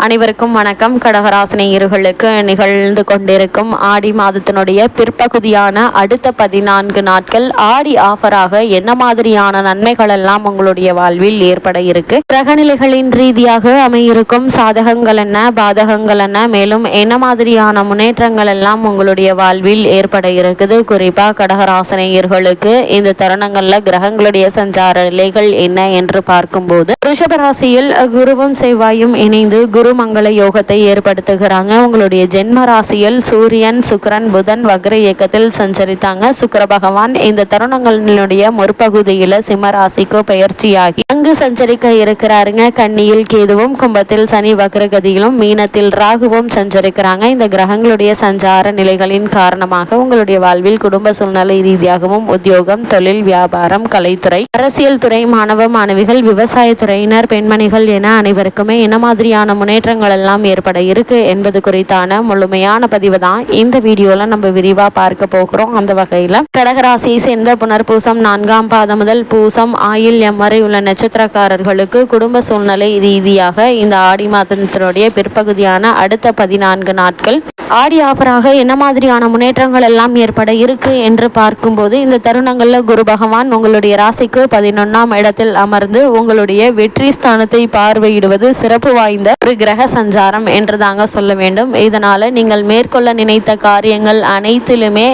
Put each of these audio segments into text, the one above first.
அனைவருக்கும் வணக்கம். கடகராசினியர்களுக்கு நிகழ்ந்து கொண்டிருக்கும் ஆடி மாதத்தினுடைய பிற்பகுதியான அடுத்த 14 நாட்கள் ஆடி ஆஃபராக என்ன மாதிரியான நன்மைகள் எல்லாம் உங்களுடைய வாழ்வில் ஏற்பட இருக்கு, கிரகநிலைகளின் ரீதியாக அமையிருக்கும் சாதகங்கள் என்ன, பாதகங்கள் என்ன, மேலும் என்ன மாதிரியான முன்னேற்றங்கள் எல்லாம் உங்களுடைய வாழ்வில் ஏற்பட இருக்குது. குறிப்பா கடகராசினியர்களுக்கு இந்த தருணங்கள்ல கிரகங்களுடைய சஞ்சார நிலைகள் என்ன என்று பார்க்கும்போது ரிஷபராசியில் குருவும் செவ்வாயும் இணைந்து மங்கள யோகத்தை ஏற்படுத்துகிறாங்க. உங்களுடைய ஜென்ம ராசியில் சூரியன், சுக்கிரன், புதன் வக்ர இயக்கத்தில் சஞ்சரித்தாங்க. சுக்கிர பகவான் இந்த தருணங்களினுடைய முற்பகுதியில சிம்ம ராசிக்கு பயிற்சியாகி அங்கு சஞ்சரிக்க இருக்கிறாருங்க. கன்னியில் கேதுவும், கும்பத்தில் சனி வக்ரகதியிலும், மீனத்தில் ராகுவும் சஞ்சரிக்கிறாங்க. இந்த கிரகங்களுடைய சஞ்சார நிலைகளின் காரணமாக உங்களுடைய வாழ்வில் குடும்ப சூழ்நிலை ரீதியாகவும் உத்தியோகம், தொழில், வியாபாரம், கலைத்துறை, அரசியல் துறை, மாணவ மாணவிகள், விவசாய துறையினர், பெண்மணிகள் என அனைவருக்குமே என்ன மாதிரியான முன்னேற்றங்கள் எல்லாம் ஏற்பட இருக்கு என்பது குறித்தான முழுமையான பதிவு தான் இந்த வீடியோல நம்ம விரிவா பார்க்க போகிறோம். அந்த வகையில கடகராசியை சேர்ந்த புனர்பூசம் 4ஆம் பாதம் முதல் பூசம் ஆயில்யம் வரை உள்ள நட்சத்திரக்காரர்களுக்கு குடும்ப சூழ்நிலை ரீதியாக இந்த ஆடி மாதத்தினுடைய பிற்பகுதியான அடுத்த 14 நாட்கள் ஆடி ஆஃபராக என்ன மாதிரியான முன்னேற்றங்கள் எல்லாம் ஏற்பட இருக்கு என்று பார்க்கும்போது இந்த தருணங்கள்ல குரு பகவான் உங்களுடைய ராசிக்கு 11ஆம் இடத்தில் அமர்ந்து உங்களுடைய வெற்றி ஸ்தானத்தை பார்வையிடுவது சிறப்பு வாய்ந்த ஒரு கிரக சஞ்சாரம் என்று தாங்க சொல்ல வேண்டும். இதனால நீங்கள் மேற்கொள்ள நினைத்த காரியங்கள் அனைத்திலுமே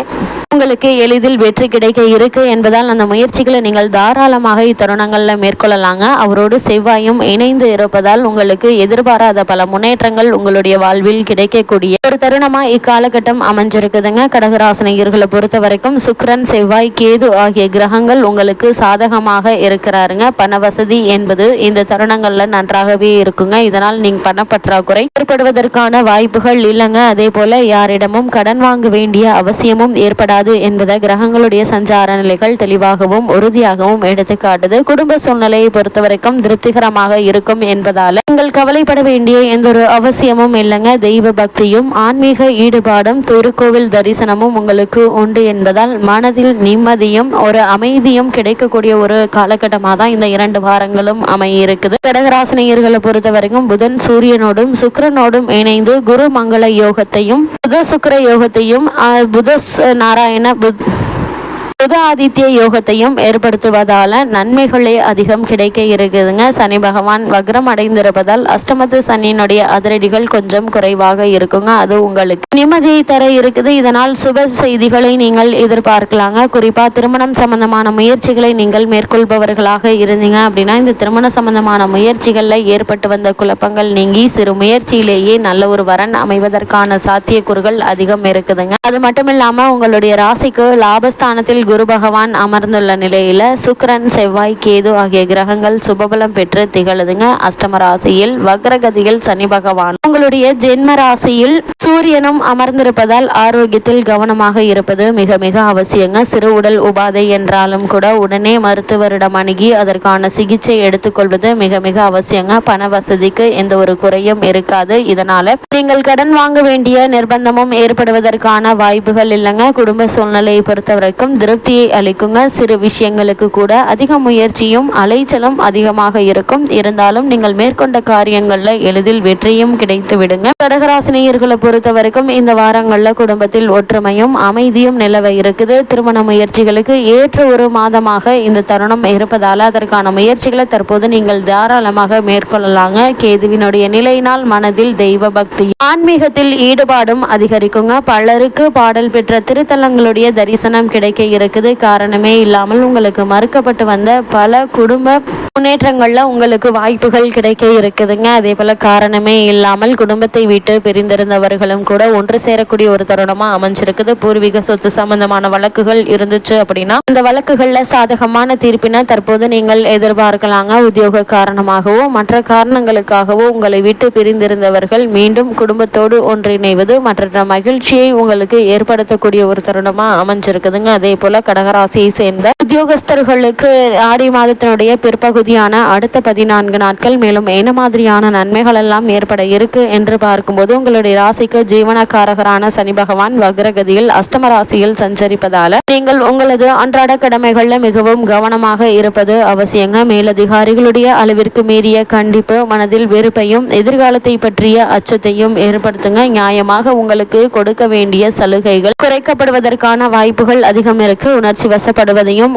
உங்களுக்கு எளிதில் வெற்றி கிடைக்க இருக்கு என்பதால் அந்த முயற்சிகளை நீங்கள் தாராளமாக இத்தருணங்களில் மேற்கொள்ளலாங்க. அவரோடு செவ்வாயும் இணைந்து இருப்பதால் உங்களுக்கு எதிர்பாராத பல முன்னேற்றங்கள் உங்களுடைய வாழ்வில் கிடைக்கக்கூடிய ஒரு தருணமா இக்காலகட்டம் அமைஞ்சிருக்குதுங்க. கடகராசினியர்களை பொறுத்த வரைக்கும் சுக்கிரன், செவ்வாய், கேது ஆகிய கிரகங்கள் உங்களுக்கு சாதகமாக இருக்கிறாருங்க. பண வசதி என்பது இந்த தருணங்கள்ல நன்றாகவே இருக்குங்க. இதனால் நீங்க பணப்பற்றாக்குறை ஏற்படுவதற்கான வாய்ப்புகள் இல்லைங்க. அதே போல யாரிடமும் கடன் வாங்க வேண்டிய அவசியமும் ஏற்படாது என்பதை கிரகங்களுடைய சஞ்சார நிலைகள் தெளிவாகவும் உறுதியாகவும் எடுத்துக்காட்டுது. குடும்ப சூழ்நிலையை பொறுத்தவரைக்கும் திருப்திகரமாக இருக்கும் என்பதால நீங்கள் கவலைப்பட வேண்டிய எந்த ஒரு அவசியமும் இல்லைங்க. தெய்வ பக்தியும் ஆன்மீக ஈடுபாடும் திருக்கோவில் தரிசனமும் உங்களுக்கு உண்டு என்பதால் மனதில் நிம்மதியும் ஒரு அமைதியும் கிடைக்கக்கூடிய ஒரு காலகட்டமாக தான் இந்த 2 வாரங்களும் அமையிருக்குது. கடகராசினியர்களை பொறுத்த வரைக்கும் புதன் சூரியனோடும் சுக்கிரனோடும் இணைந்து குரு மங்கள யோகத்தையும் புத சுக்கிர யோகத்தையும் புத நாராயண புத ஆதித்ய யோகத்தையும் ஏற்படுத்துவதால நன்மைகளே அதிகம் கிடைக்க இருக்குதுங்க. சனி பகவான் வக்ரம் அடைந்திருப்பதால் அஷ்டமத்து சனியினுடைய அதிரடிகள் கொஞ்சம் குறைவாக இருக்குங்க. அது உங்களுக்கு நிம்மதியை தர இருக்குது. இதனால் சுப செய்திகளை நீங்கள் எதிர்பார்க்கலாங்க. குறிப்பா திருமணம் சம்பந்தமான முயற்சிகளை நீங்கள் மேற்கொள்பவர்களாக இருந்தீங்க அப்படின்னா இந்த திருமண சம்பந்தமான முயற்சிகள்ல ஏற்பட்டு வந்த குழப்பங்கள் நீங்கி சிறு முயற்சியிலேயே நல்ல ஒரு வரன் அமைவதற்கான சாத்தியக்கூறுகள் அதிகம் இருக்குதுங்க. அது மட்டும் இல்லாம உங்களுடைய ராசிக்கு லாபஸ்தானத்தில் குரு பகவான் அமர்ந்துள்ள நிலையில சுக்கிரன், செவ்வாய், கேது ஆகிய கிரகங்கள் சுபபலம் பெற்று திகழுதுங்க. அஷ்டம ராசியில் வக்ரகதியில் சனி பகவான் உங்களுடைய ஜென்ம ராசியில் சூரியனும் அமர்ந்திருப்பதால் ஆரோக்கியத்தில் கவனமாக இருப்பது மிக மிக அவசியங்க. சிறு உடல் உபாதை என்றாலும் கூட உடனே மருத்துவரிடம் அணுகி அதற்கான சிகிச்சை எடுத்துக்கொள்வது மிக மிக அவசியங்க. பண வசதிக்கு எந்த ஒரு குறையும் இருக்காது. இதனால நீங்கள் கடன் வாங்க வேண்டிய நிர்பந்தமும் ஏற்படுவதற்கான வாய்ப்புகள் இல்லைங்க. குடும்ப சூழ்நிலையை பொறுத்தவரைக்கும் திருப்தியை அளிக்குங்க. சிறு விஷயங்களுக்கு கூட அதிக முயற்சியும் அலைச்சலும் அதிகமாக இருக்கும். இருந்தாலும் நீங்கள் மேற்கொண்ட காரியங்கள்ல எளிதில் வெற்றியும் கிடைத்து விடுங்க. கடகராசினியர்களை பொறுத்த வரைக்கும் இந்த வாரங்கள்ல குடும்பத்தில் ஒற்றுமையும் அமைதியும் நிலவ இருக்குது. திருமண முயற்சிகளுக்கு ஏற்ற ஒரு மாதமாக இந்த தருணம் இருப்பதால அதற்கான முயற்சிகளை தற்போது நீங்கள் தாராளமாக மேற்கொள்ளலாங்க. கேதுவினுடைய நிலையினால் மனதில் தெய்வ பக்தி ஆன்மீகத்தில் ஈடுபாடும் அதிகரிக்குங்க. பலருக்கு பாடல் பெற்ற திருத்தலங்களுடைய தரிசனம் கிடைக்க இருக்குது. காரணமே இல்லாமல் உங்களுக்கு மறுக்கப்பட்டு வந்த பல குடும்ப முன்னேற்றங்கள்ல உங்களுக்கு வாய்ப்புகள் கிடைக்க இருக்குதுங்க. அதே போல காரணமே இல்லாமல் குடும்பத்தை விட்டு பிரிந்திருந்தவர்களும் கூட ஒன்று சேரக்கூடிய ஒரு தருணமா அமைஞ்சிருக்குது. பூர்வீக சொத்து சம்பந்தமான வழக்குகள் இருந்துச்சு அப்படின்னா இந்த வழக்குகள்ல சாதகமான தீர்ப்பினை தற்போது நீங்கள் எதிர்பார்க்கலாங்க. உத்தியோக காரணமாகவோ மற்ற காரணங்களுக்காகவோ உங்களை விட்டு பிரிந்திருந்தவர்கள் மீண்டும் குடும்பத்தோடு ஒன்றிணைவது மற்ற மகிழ்ச்சியை உங்களுக்கு ஏற்படுத்தக்கூடிய ஒரு தருணமா அமைஞ்சிருக்குதுங்க. அதே போல போல கடகராசியை சேர்ந்த உத்தியோகஸ்தர்களுக்கு ஆடி மாதத்தினுடைய பிற்பகுதியான அடுத்த 14 நாட்கள் மேலும் என்ன மாதிரியான நன்மைகள் எல்லாம் ஏற்பட இருக்கு என்று பார்க்கும்போது, உங்களுடைய ராசிக்கு ஜீவனக்காரகரான சனி பகவான் வக்ரகதியில் அஷ்டம ராசியில் சஞ்சரிப்பதால நீங்கள் உங்களது அன்றாட கடமைகள்ல மிகவும் கவனமாக இருப்பது அவசியங்க. மேலதிகாரிகளுடைய அளவிற்கு மீறிய கண்டிப்பு மனதில் வெறுப்பையும் எதிர்காலத்தை பற்றிய அச்சத்தையும் ஏற்படுத்துங்க. நியாயமாக உங்களுக்கு கொடுக்க வேண்டிய சலுகைகள் குறைக்கப்படுவதற்கான வாய்ப்புகள் அதிகம் இருக்கு. உணர்ச்சி வசப்படுவதையும்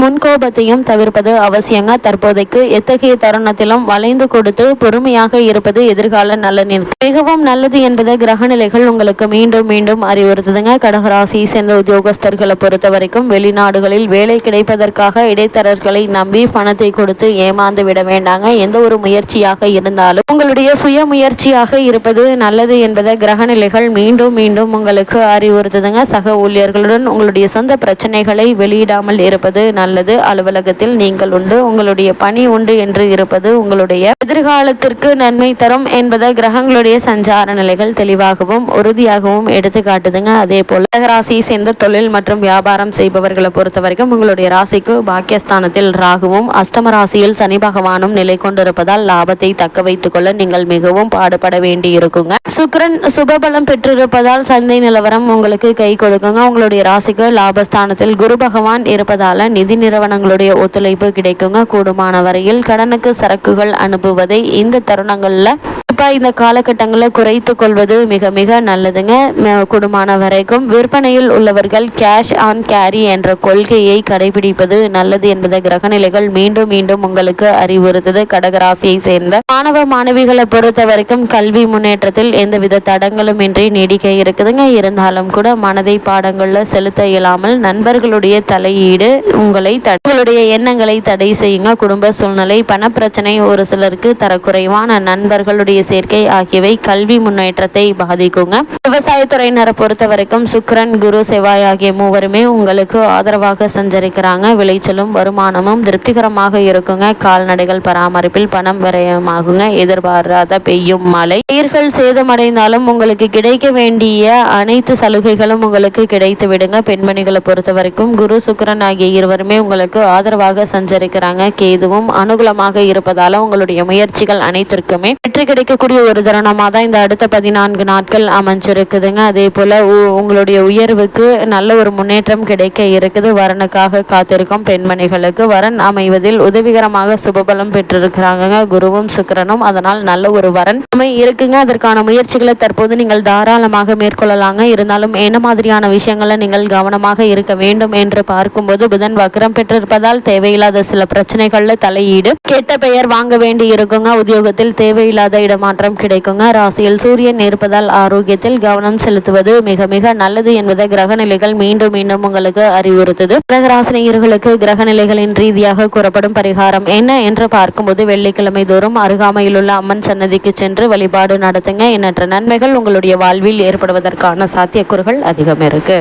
முன்கோபத்தையும் தவிர்ப்பது அவசியங்க. தற்போதைக்கு எத்தகைய தருணத்திலும் வளைந்து கொடுத்து பொறுமையாக இருப்பது எதிர்கால நலனிற்கு மிகவும் நல்லது என்பதை கிரக நிலைகள் உங்களுக்கு மீண்டும் மீண்டும் அறிவுறுத்துதுங்க. கடகராசியை சேர்ந்த உத்தியோகஸ்தர்களை பொறுத்த வரைக்கும் வெளிநாடுகளில் வேலை கிடைப்பதற்காக இடைத்தரகர்களை நம்பி பணத்தை கொடுத்து ஏமாந்து விட வேண்டாங்க. எந்த ஒரு முயற்சியாக இருந்தாலும் உங்களுடைய சுய முயற்சியாக இருப்பது நல்லது என்பதை கிரக நிலைகள் மீண்டும் மீண்டும் உங்களுக்கு அறிவுறுத்துதுங்க. சக ஊழியர்களுடன் உங்களுடைய சொந்த பிரச்சனைகளை வெளியிடாமல் இருப்பது நல்லது. அலுவலகத்தில் நீங்கள் உண்டு, உங்களுடைய பணி உண்டு என்று இருப்பது உங்களுடைய எதிர்காலத்திற்கு நன்மை தரும் என்பதை கிரகங்களுடைய சஞ்சார நிலைகள் தெளிவாகவும் உறுதியாகவும் எடுத்து காட்டுதுங்க. அதே போல ராசியை சேர்ந்த தொழில் மற்றும் வியாபாரம் செய்பவர்களை பொறுத்த வரைக்கும் உங்களுடைய ராசிக்கு பாக்கியஸ்தானத்தில் ராகுவும் அஷ்டம ராசியில் சனி பகவானும் நிலை கொண்டிருப்பதால் லாபத்தை தக்க வைத்துக் கொள்ள நீங்கள் மிகவும் பாடுபட வேண்டி இருக்குங்க. சுக்கிரன் சுபபலம் பெற்றிருப்பதால் சந்தை நிலவரம் உங்களுக்கு கை கொடுக்குங்க. உங்களுடைய ராசிக்கு லாபஸ்தானத்தில் குரு பகவான் இருப்பதால நிதி நிறுவனங்களுடைய ஒத்துழைப்பு கிடைக்குங்க. கூடுமான வரையில் கடனுக்கு சரக்குகள் அனுப்புவதை இந்த தருணங்கள்ல இந்த காலகட்டங்களில் குறைத்து கொள்வது மிக மிக நல்லதுங்க. கூடுமான வரைக்கும் விற்பனையில் உள்ளவர்கள் கேஷ் ஆன் கேரி என்ற கொள்கையை கடைபிடிப்பது நல்லது என்பதை கிரகநிலைகள் மீண்டும் மீண்டும் உங்களுக்கு அறிவுறுத்தது. கடகராசியை சேர்ந்த மாணவ மாணவிகளை பொறுத்த வரைக்கும் கல்வி முன்னேற்றத்தில் எந்தவித தடங்களும் இன்றி நீடிக்க இருக்குதுங்க. இருந்தாலும் கூட மனதை பாடங்கள்ல செலுத்த இயலாமல் நண்பர்களுடைய தலையீடு உங்களுடைய எண்ணங்களை தடை செய்யுங்க. குடும்ப சூழ்நிலை, பணப்பிரச்சனை, ஒரு சிலருக்கு தரக்குறைவான நண்பர்களுடைய சேர்க்கை ஆகியவை கல்வி முன்னேற்றத்தை பாதிக்குங்க. விவசாயத்துறையினரை பொறுத்த வரைக்கும் சுக்கிரன், குரு, செவ்வாய் ஆகிய மூவருமே உங்களுக்கு ஆதரவாக சஞ்சரிக்கிறாங்க. விளைச்சலும் வருமானமும் திருப்திகரமாக இருக்குங்க. கால்நடைகள் பராமரிப்பில் பணம் விரயமாகுங்க. எதிர்பாராத பெய்யும் மழை பயிர்கள் சேதமடைந்தாலும் உங்களுக்கு கிடைக்க வேண்டிய அனைத்து சலுகைகளும் உங்களுக்கு கிடைத்து விடுங்க. பெண்மணிகளை பொறுத்த வரைக்கும் குரு, சுக்கிரன் ஆகிய இருவருமே உங்களுக்கு ஆதரவாக சஞ்சரிக்கிறாங்க. கேதுவும் அனுகூலமாக இருப்பதால உங்களுடைய முயற்சிகள் அனைத்திற்குமே வெற்றி கிடைக்கக்கூடிய ஒரு தருணமாக தான் இந்த அடுத்த 14 நாட்கள் அமைஞ்சிருக்குதுங்க. அதே போல உங்களுடைய உயர்வுக்கு நல்ல ஒரு முன்னேற்றம் கிடைக்க இருக்குது. வரனுக்காக காத்திருக்கும் பெண்மணிகளுக்கு வரன் அமைவதில் உதவிகரமாக சுபபலம் பெற்றிருக்கிறாங்க குருவும் சுக்கிரனும். அதனால் நல்ல ஒரு வரன் இருக்குங்க. அதற்கான முயற்சிகளை தற்போது நீங்கள் தாராளமாக மேற்கொள்ளலாங்க. இருந்தாலும் என்ன மாதிரியான விஷயங்களை நீங்கள் கவனமாக இருக்க வேண்டும் என்று பார்க்கும்போது, புதன் வக்ரம் பெற்றிருப்பதால் தேவையில்லாத சில பிரச்சனைகள்ல தலையீடு, கெட்ட பெயர் வாங்க வேண்டி இருக்குங்க. உத்தியோகத்தில் தேவையில்லாத இடமாற்றம் கிடைக்குங்க. ராசியில் சூரியன் இருப்பதால் ஆரோக்கியத்தில் கவனம் செலுத்துவது மிக மிக நல்லது என்பதை கிரக நிலைகள் மீண்டும் மீண்டும் உங்களுக்கு அறிவுறுத்தது. கிரகராசினியர்களுக்கு கிரக நிலைகளின் ரீதியாக கூறப்படும் பரிகாரம் என்ன என்று பார்க்கும்போது, வெள்ளிக்கிழமை தோறும் அருகாமையில் உள்ள அம்மன் சன்னதிக்கு சென்று வழிபாடு நடத்துங்க. எண்ணற்ற நன்மைகள் உங்களுடைய வாழ்வில் ஏற்படுவதற்கான சாத்தியக்கூறுகள் அதிகம் இருக்கு.